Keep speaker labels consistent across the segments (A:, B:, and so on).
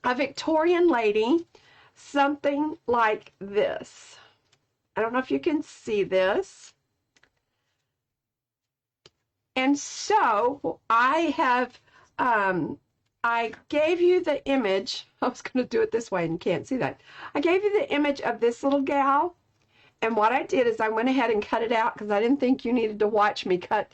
A: a Victorian lady, something like this. I don't know if you can see this. And so I gave you the image. I was going to do it this way and you can't see that. I gave you the image of this little gal. And what I did is I went ahead and cut it out because I didn't think you needed to watch me cut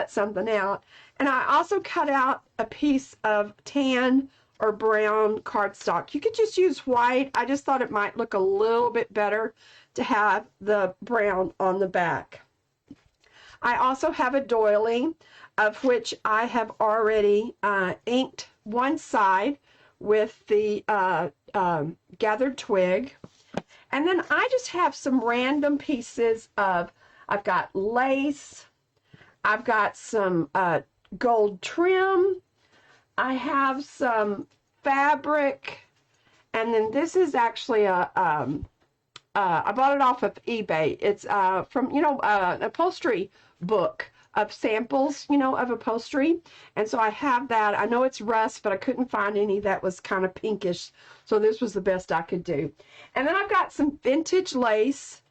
A: something out. And I also cut out a piece of tan or brown cardstock. You could just use white. I just thought it might look a little bit better to have the brown on the back. I also have a doily, of which I have already inked one side with the gathered twig. And then I just have some random pieces of, I've got lace, I've got some gold trim, I have some fabric, and then this is actually I bought it off of eBay. It's from, an upholstery book of samples, of upholstery. And so I have that. I know it's rust, but I couldn't find any that was kind of pinkish. So this was the best I could do. And then I've got some vintage lace.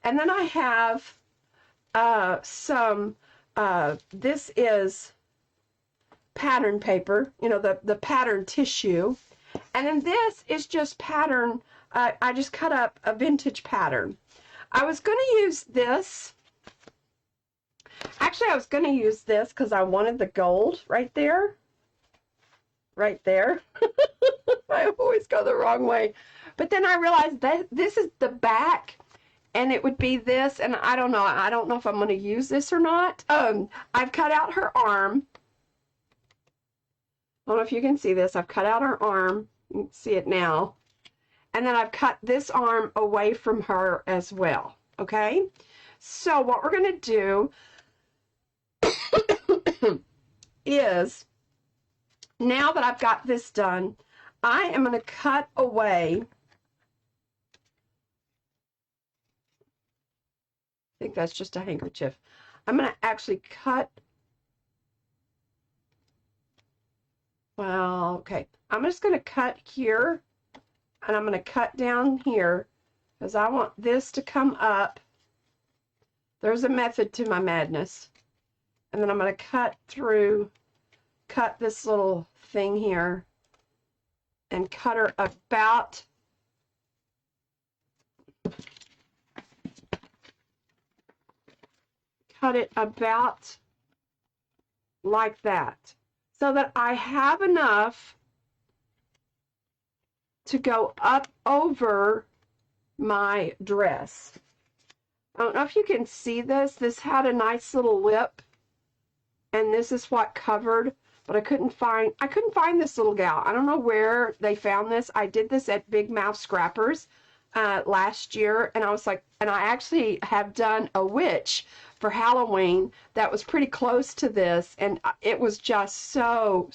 A: And then I have this is pattern paper, the pattern tissue. And then this is just pattern. I just cut up a vintage pattern. I was going to use this. Actually, I was going to use this because I wanted the gold right there. Right there. I always go the wrong way. But then I realized that this is the back and it would be this. And I don't know. I don't know if I'm going to use this or not. I've cut out her arm. I don't know if you can see this. I've cut out her arm. You can see it now. And then I've cut this arm away from her as well. Okay? So what we're going to do is, now that I've got this done, I am going to cut away. I think that's just a handkerchief. I'm going to actually cut. Well, okay. I'm just going to cut here, and I'm going to cut down here because I want this to come up. There's a method to my madness. And then I'm going to cut this little thing here and cut her about like that, so that I have enough to go up over my dress. I don't know if you can see this. This had a nice little lip, and this is what covered, but I couldn't find this little gal. I don't know where they found this. I did this at Big Mouth Scrappers last year, and I was like, and I actually have done a witch for Halloween that was pretty close to this, and it was just so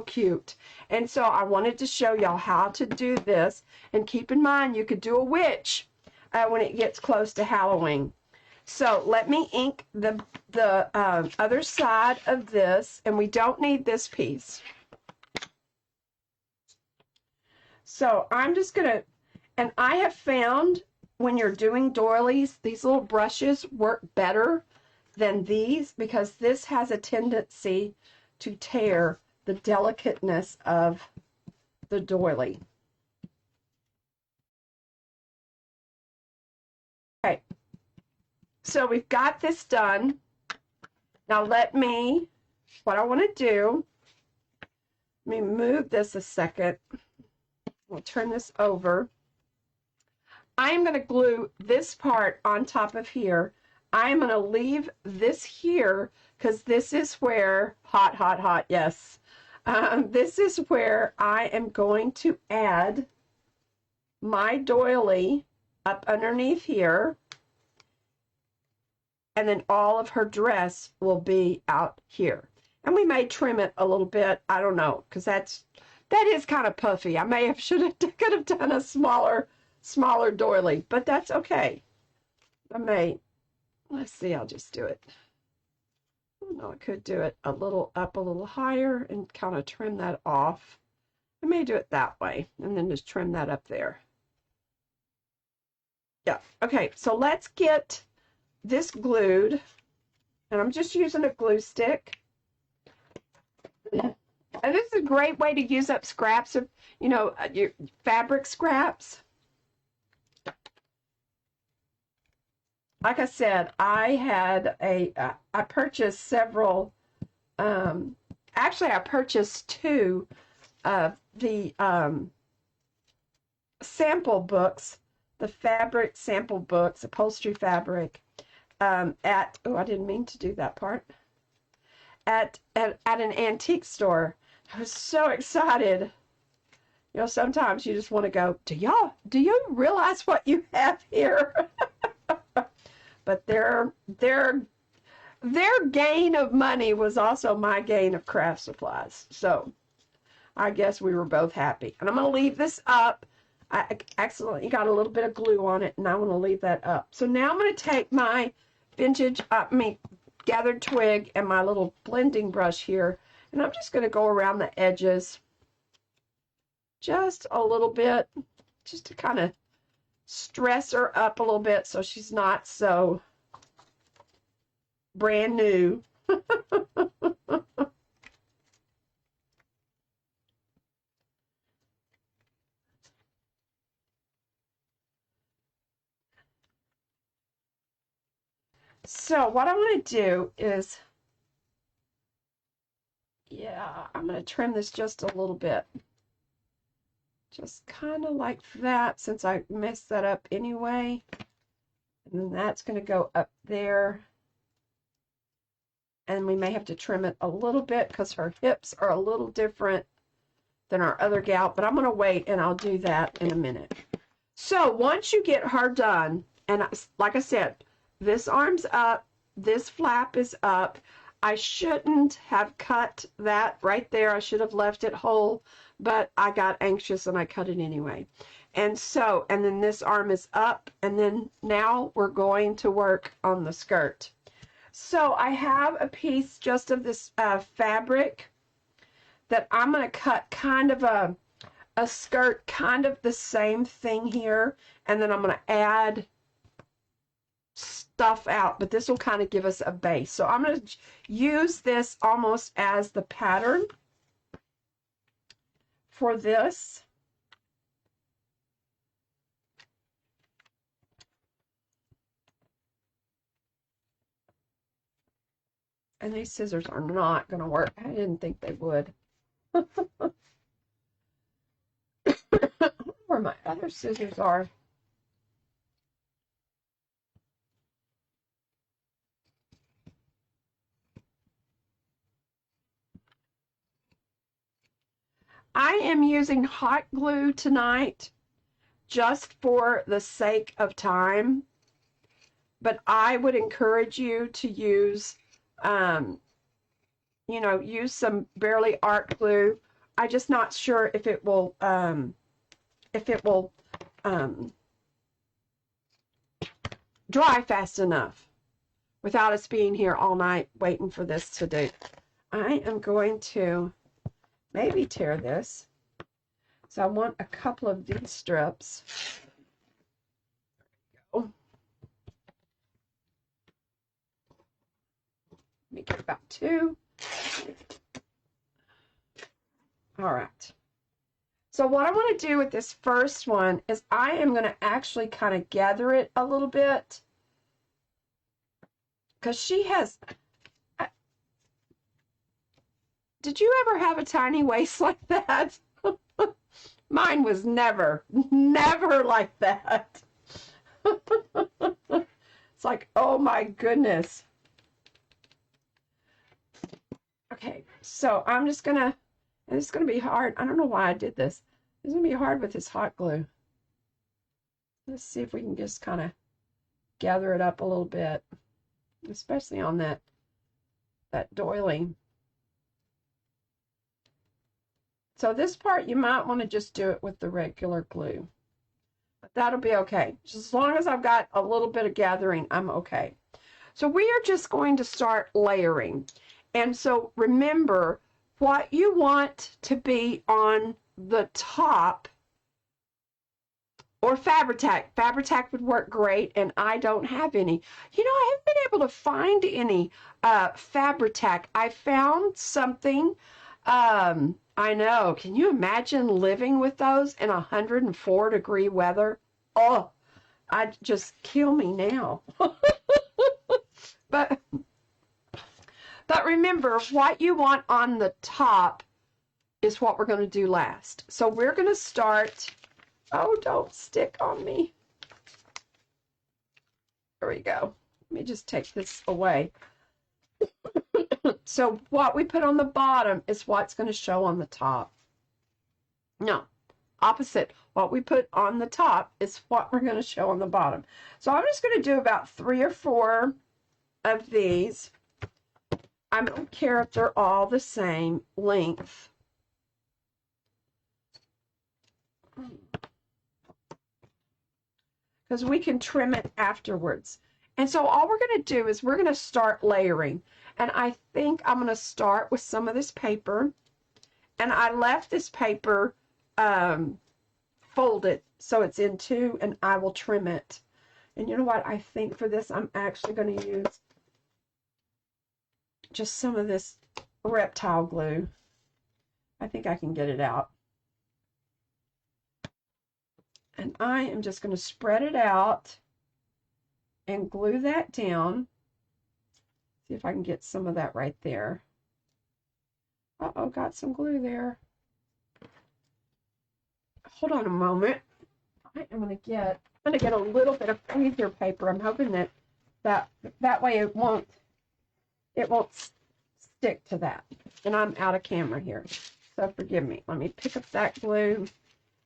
A: cute. And so I wanted to show y'all how to do this, and keep in mind you could do a witch when it gets close to Halloween. So let me ink the other side of this, and we don't need this piece. So I'm just going to, and I have found when you're doing doilies, these little brushes work better than these because this has a tendency to tear the delicateness of the doily. Okay. So we've got this done. Now what I want to do, let me move this a second. We'll turn this over. I am going to glue this part on top of here. I am going to leave this here because this is where, hot, yes. This is where I am going to add my doily up underneath here. And then all of her dress will be out here. And we may trim it a little bit. I don't know, because that is kind of puffy. I could have done a smaller doily, but that's okay. Let's see, I'll just do it. Oh, no, I could do it a little higher and kind of trim that off. I may do it that way and then just trim that up there. Yeah, okay, so let's get this glued, and I'm just using a glue stick. And this is a great way to use up scraps of, you know, your fabric scraps. Like I said, I purchased several, actually I purchased two of the sample books, the fabric sample books, upholstery fabric, at, oh, I didn't mean to do that part, at an antique store. I was so excited. You know, sometimes you just want to go, do you realize what you have here? But their gain of money was also my gain of craft supplies. So I guess we were both happy. And I'm going to leave this up. I accidentally got a little bit of glue on it, and I want to leave that up. So now I'm going to take my vintage, gathered twig and my little blending brush here, and I'm just going to go around the edges just a little bit, just to kind of stress her up a little bit so she's not so brand new. So what I want to do is, yeah, I'm going to trim this just a little bit. Just kind of like that, since I messed that up anyway. And then that's going to go up there. And we may have to trim it a little bit because her hips are a little different than our other gal. But I'm going to wait, and I'll do that in a minute. So once you get her done, and like I said, this arm's up, this flap is up. I shouldn't have cut that right there. I should have left it whole, but I got anxious and I cut it anyway. And so, and then this arm is up, and then now we're going to work on the skirt. So I have a piece just of this fabric that I'm going to cut kind of a skirt, kind of the same thing here, and then I'm going to add stuff out, but this will kind of give us a base. So I'm going to use this almost as the pattern for this. And these scissors are not going to work. I didn't think they would. Where my other scissors are. I am using hot glue tonight just for the sake of time, but I would encourage you to use, you know, use some Barely Art glue. I'm just not sure if it will dry fast enough without us being here all night waiting for this to do. I am going to maybe tear this. So I want a couple of these strips. There we go. Let me get about two. All right. So what I want to do with this first one is I am going to actually kind of gather it a little bit, because she has, did you ever have a tiny waist like that? Mine was never like that. It's like, oh my goodness. Okay, so I'm just gonna, and it's gonna be hard. I don't know why I did this. It's gonna be hard with this hot glue. Let's see if we can just kind of gather it up a little bit, especially on that doily. So this part, you might want to just do it with the regular glue, but that'll be okay. Just as long as I've got a little bit of gathering, I'm okay. So we are just going to start layering. And so remember what you want to be on the top, or Fabri-Tac. Fabri-Tac would work great, and I don't have any. You know, I haven't been able to find any Fabri-Tac. I found something. I know. Can you imagine living with those in 104-degree weather? Oh, I'd just kill me now. But remember, what you want on the top is what we're going to do last. So we're going to start. Oh, don't stick on me. There we go. Let me just take this away. So what we put on the bottom is what's going to show on the top. No, opposite. What we put on the top is what we're going to show on the bottom. So I'm just going to do about 3 or 4 of these. I don't care if they're all the same length. Because we can trim it afterwards. And so all we're going to do is we're going to start layering. And I think I'm going to start with some of this paper. And I left this paper folded so it's in 2, and I will trim it. And you know what? I think for this I'm actually going to use just some of this reptile glue. I think I can get it out. And I am just going to spread it out and glue that down. See if I can get some of that right there. Uh-oh, got some glue there. Hold on a moment. I'm going to get a little bit of freezer paper. I'm hoping that way it won't stick to that. And I'm out of camera here, so forgive me. Let me pick up that glue.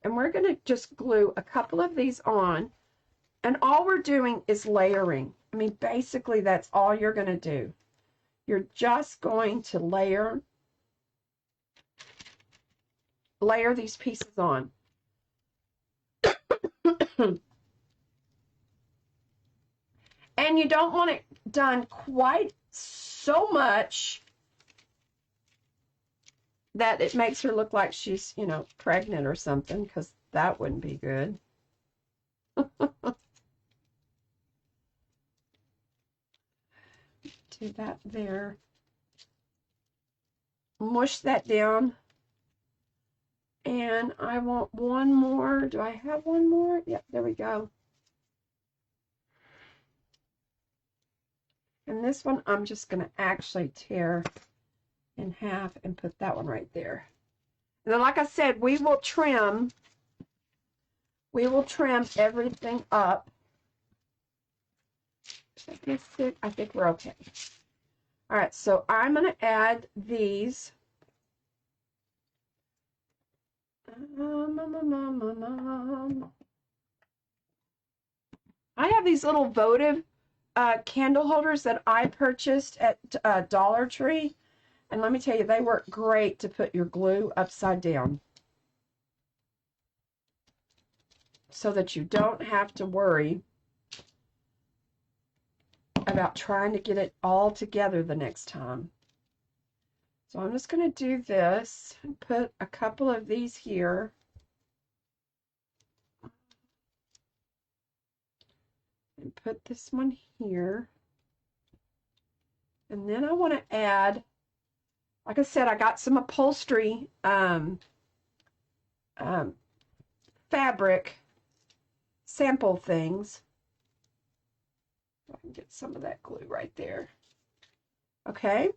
A: And we're going to just glue a couple of these on. And all we're doing is layering. I mean, basically, that's all you're going to do. You're just going to layer these pieces on. And you don't want it done quite so much that it makes her look like she's, you know, pregnant or something, because that wouldn't be good. Do that there. Mush that down. And I want one more. Do I have one more? Yep, there we go. And this one I'm just going to actually tear in half and put that one right there. And then, like I said, we will trim everything up. I think we're okay. All right, so I'm going to add these. I have these little votive candle holders that I purchased at Dollar Tree. And let me tell you, they work great to put your glue upside down, so that you don't have to worry about trying to get it all together the next time. So I'm just going to do this and put a couple of these here. And put this one here. And then I want to add, like I said, I got some upholstery fabric sample things. I can get some of that glue right there. Okay.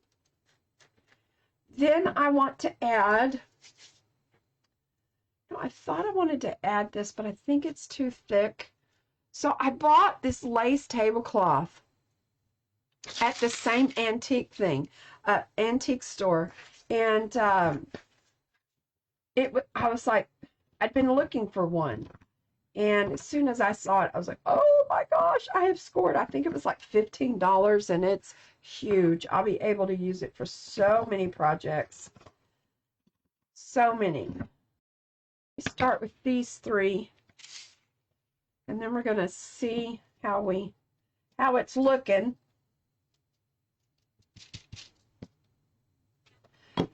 A: Then I want to add, I thought I wanted to add this, but I think it's too thick. So I bought this lace tablecloth at the same antique store. And I was like, I'd been looking for one. And as soon as I saw it, I was like, oh my gosh, I have scored. I think it was like $15, and it's huge. I'll be able to use it for so many projects. So many. We start with these 3. And then we're going to see how it's looking.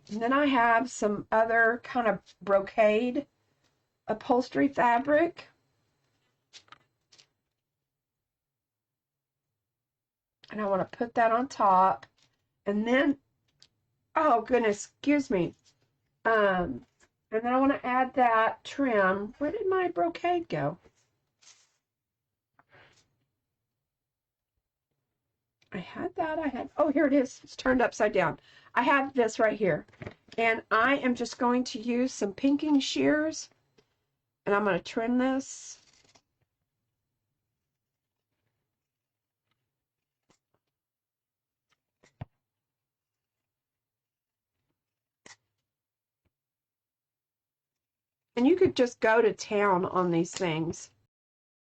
A: And then I have some other kind of brocade upholstery fabric. And I want to put that on top. And then, oh goodness, excuse me. And then I want to add that trim. Where did my brocade go? I had that. Oh, here it is. It's turned upside down. I have this right here. And I am just going to use some pinking shears. And I'm going to trim this. And you could just go to town on these things.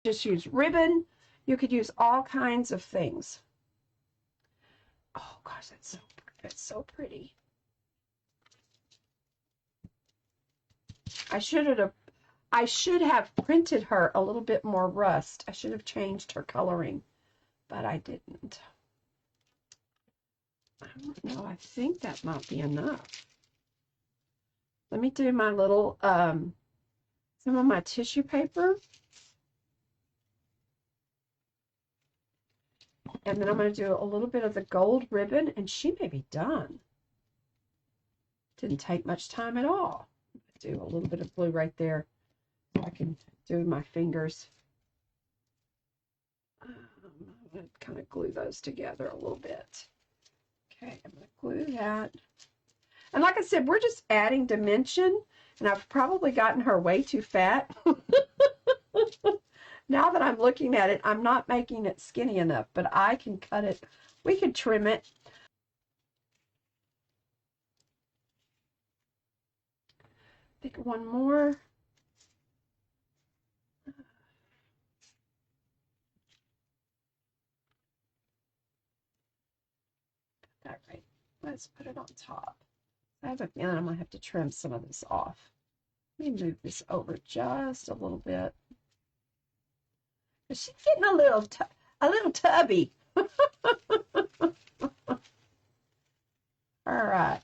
A: Just use ribbon. You could use all kinds of things. Oh gosh, that's so pretty. I should have printed her a little bit more rust. I should have changed her coloring, but I didn't. I don't know. I think that might be enough. Let me do my little some of my tissue paper. And then I'm going to do a little bit of the gold ribbon, and she may be done. Didn't take much time at all. Do a little bit of glue right there so I can do my fingers. I'm going to kind of glue those together a little bit. Okay, I'm going to glue that. And like I said, we're just adding dimension, and I've probably gotten her way too fat. Now that I'm looking at it, I'm not making it skinny enough, but I can cut it. We could trim it. I think one more. All right, let's put it on top. I have a feeling I'm going to have to trim some of this off. Let me move this over just a little bit. She's getting a little tubby. All right.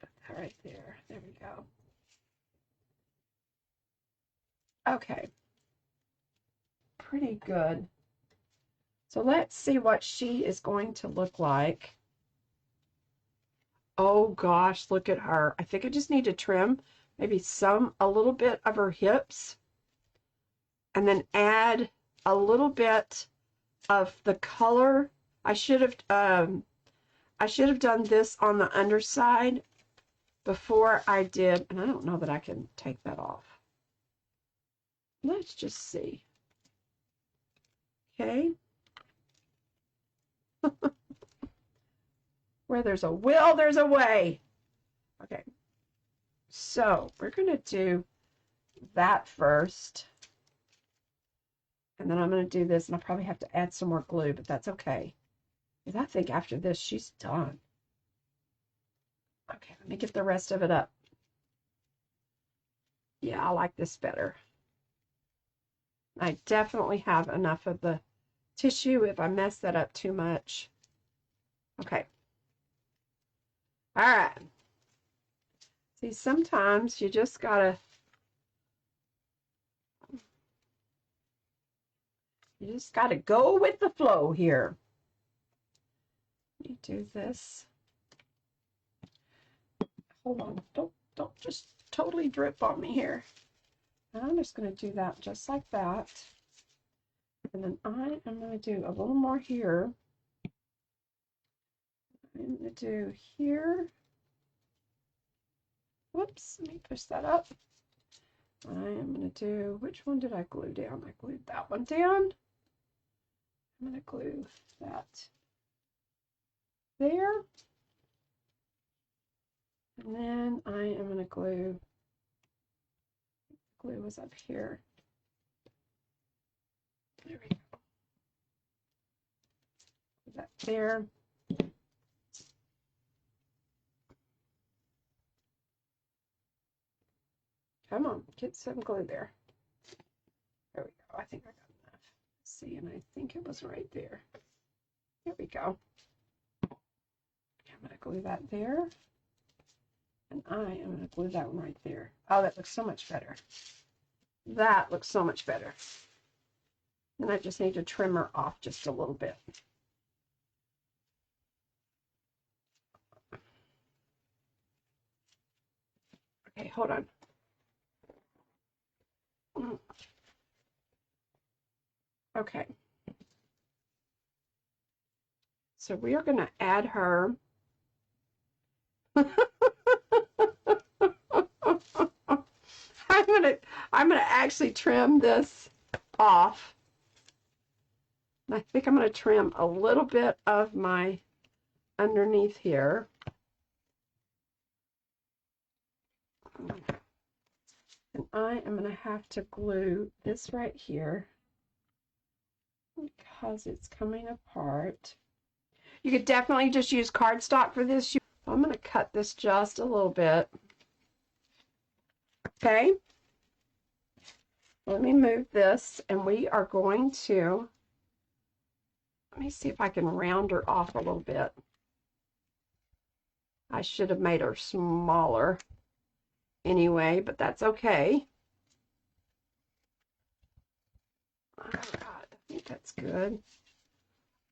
A: Put that right there. There we go. Okay. Pretty good. So let's see what she is going to look like. Oh gosh, look at her. I think I just need to trim maybe a little bit of her hips, and then add a little bit of the color. I should have done this on the underside before I did, and I don't know that I can take that off. Let's just see. Okay. Where there's a will, there's a way. Okay. So we're going to do that first. And then I'm going to do this, and I'll probably have to add some more glue, but that's okay. Because I think after this, she's done. Okay, let me get the rest of it up. Yeah, I like this better. I definitely have enough of the tissue if I mess that up too much. Okay. All right. See, sometimes you just gotta go with the flow here. Let me do this. Hold on, don't just totally drip on me here. And I'm just going to do that just like that. And then I am going to do a little more here. I'm going to do here. Whoops, let me push that up. I am going to do, which one did I glue down? I glued that one down. I'm going to glue that there. And then I am going to glue was up here. There we go. Put that there. Come on, get some glue there. There we go. I think I got enough. Let's see, and I think it was right there. There we go. glue that there. And I am going to glue that one right there. Oh, that looks so much better. That looks so much better. And I just need to trim her off just a little bit. Okay, hold on. Okay. So we are going to add her. I'm gonna actually trim this off. I think I'm gonna trim a little bit of my underneath here. And I am gonna have to glue this right here because it's coming apart. You could definitely just use cardstock for this. I'm gonna cut this just a little bit. Okay. Let me move this, and we are going to, let me see if I can round her off a little bit. I should have made her smaller anyway, but that's okay. All right, I think that's good.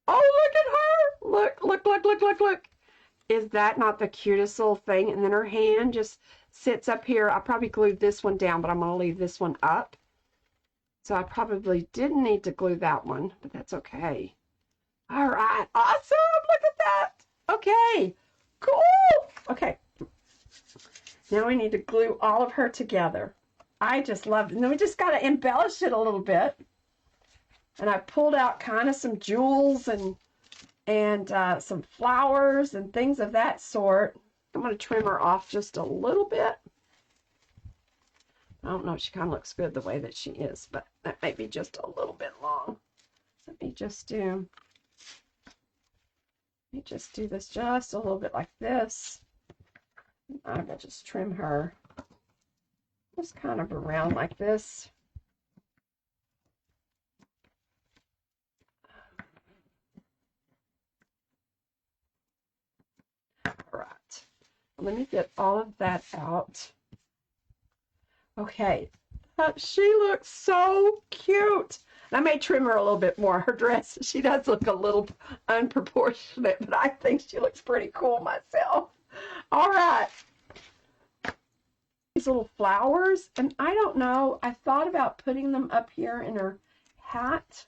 A: Oh, look at her! Look, look, look, look, look, look. Is that not the cutest little thing? And then her hand just sits up here. I probably glued this one down, but I'm going to leave this one up. So I probably didn't need to glue that one, but that's okay. All right, awesome. Look at that. Okay, cool. Okay, now we need to glue all of her together. I just love it. And then we just got to embellish it a little bit. And I pulled out kind of some jewels and some flowers and things of that sort. I'm going to trim her off just a little bit. I don't know if she kind of looks good the way that she is, but that may be just a little bit long. Let me just do this just a little bit like this. I will just trim her just kind of around like this. All right, let me get all of that out. Okay, she looks so cute. I may trim her a little bit more. Her dress, she does look a little unproportionate, but I think she looks pretty cool myself. All right. These little flowers, and I don't know, I thought about putting them up here in her hat.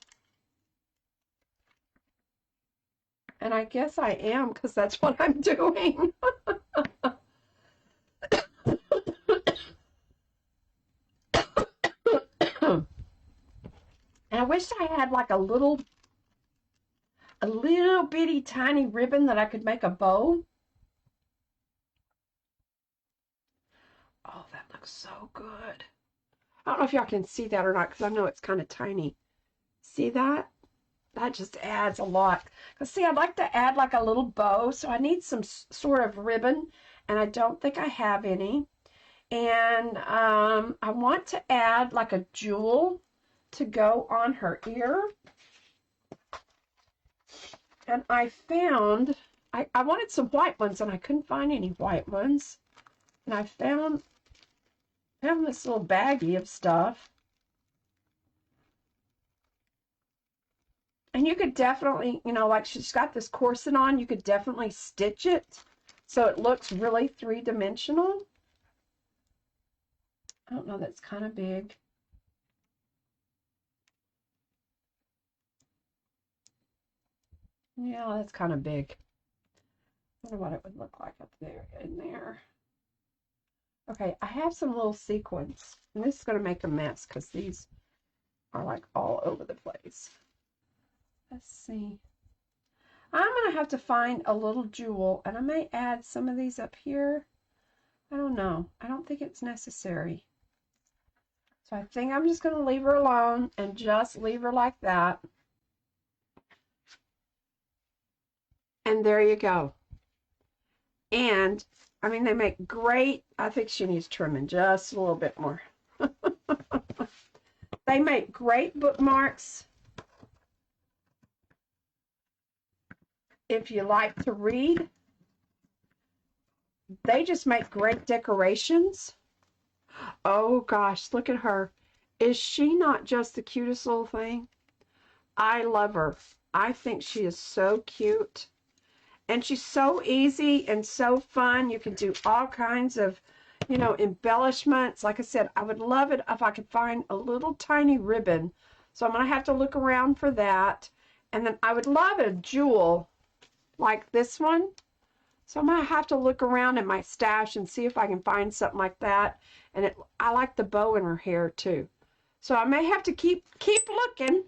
A: And I guess I am, because that's what I'm doing. And I wish I had like a little bitty tiny ribbon that I could make a bow. Oh, that looks so good. I don't know if y'all can see that or not, because I know it's kind of tiny. See that? That just adds a lot. Because see, I'd like to add like a little bow, so I need some sort of ribbon, and I don't think I have any. And I want to add like a jewel to go on her ear. And I found, I wanted some white ones, and I couldn't find any white ones. And I found this little baggie of stuff. And you could definitely, you know, like she's got this corset on, you could definitely stitch it so it looks really three-dimensional. I don't know, that's kind of big. Yeah, that's kind of big. I wonder what it would look like up there, in there. Okay, I have some little sequins, and this is going to make a mess because these are like all over the place. Let's see. I'm going to have to find a little jewel, and I may add some of these up here. I don't know. I don't think it's necessary. So I think I'm just going to leave her alone and just leave her like that. And there you go. And, I mean, they make great, I think she needs trimming just a little bit more. They make great bookmarks if you like to read. they just make great decorations. Oh gosh, look at her. Is she not just the cutest little thing? I love her. I think she is so cute. And she's so easy and so fun. You can do all kinds of, you know, embellishments. Like I said, I would love it if I could find a little tiny ribbon. So I'm going to have to look around for that. And then I would love a jewel like this one. So I'm going to have to look around in my stash and see if I can find something like that. And I like the bow in her hair too. So I may have to keep looking.